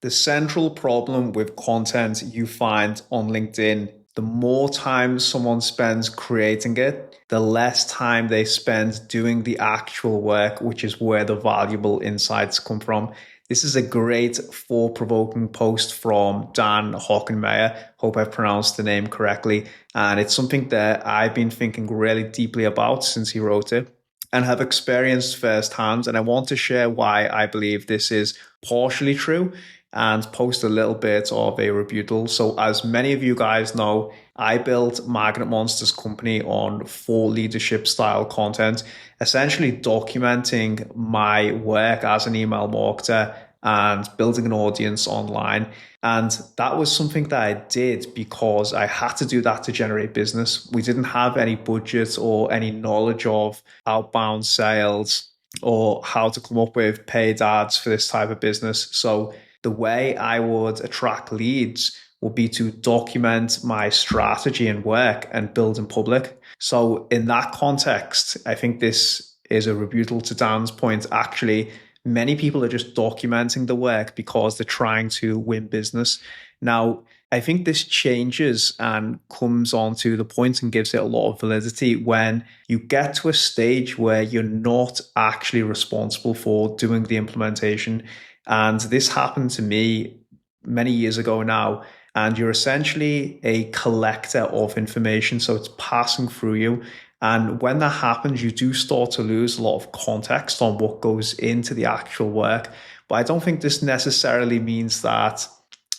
The central problem with content you find on LinkedIn, the more time someone spends creating it, the less time they spend doing the actual work, which is where the valuable insights come from. This is a great thought-provoking post from Dan Hockenmaier. Hope I've pronounced the name correctly. And it's something that I've been thinking really deeply about since he wrote it and have experienced firsthand. And I want to share why I believe this is partially true and post a little bit of a rebuttal. So, as many of you guys know, I built Magnet Monster's company on thought leadership style content, essentially documenting my work as an email marketer and building an audience online. And that was something that I did because I had to do that to generate business. We didn't have any budget or any knowledge of outbound sales or how to come up with paid ads for this type of business. So the way I would attract leads would be to document my strategy and work and build in public. So in that context, I think this is a rebuttal to Dan's point. Actually, many people are just documenting the work because they're trying to win business. Now, I think this changes and comes on to the point and gives it a lot of validity when you get to a stage where you're not actually responsible for doing the implementation. And this happened to me many years ago now. And you're essentially a collector of information. So it's passing through you. And when that happens, you do start to lose a lot of context on what goes into the actual work. But I don't think this necessarily means that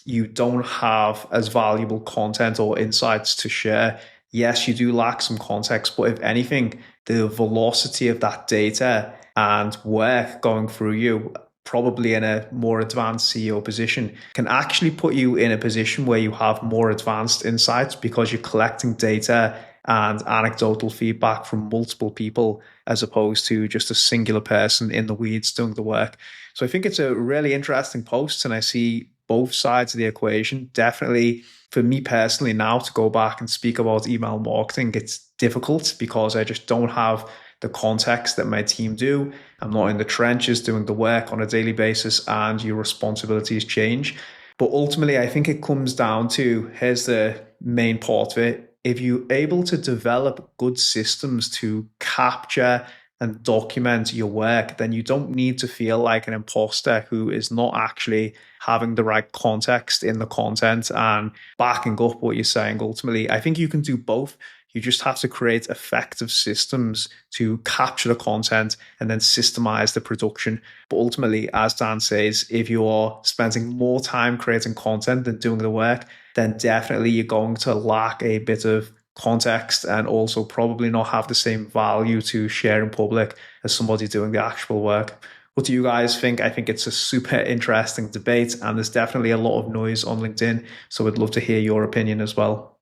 you don't have as valuable content or insights to share. Yes, you do lack some context, but if anything, the velocity of that data and work going through you, probably in a more advanced CEO position, can actually put you in a position where you have more advanced insights because you're collecting data and anecdotal feedback from multiple people as opposed to just a singular person in the weeds doing the work. So I think it's a really interesting post, and I see both sides of the equation. Definitely for me personally now to go back and speak about email marketing, it's difficult because I just don't have the context that my team do. I'm not in the trenches doing the work on a daily basis, and your responsibilities change. But ultimately, I think it comes down to, here's the main part of it. If you're able to develop good systems to capture and document your work, then you don't need to feel like an imposter who is not actually having the right context in the content and backing up what you're saying. Ultimately, I think you can do both. You just have to create effective systems to capture the content and then systemize the production. But ultimately, as Dan says, if you are spending more time creating content than doing the work, then definitely you're going to lack a bit of context and also probably not have the same value to share in public as somebody doing the actual work. What do you guys think? I think it's a super interesting debate, and there's definitely a lot of noise on LinkedIn. So I'd love to hear your opinion as well.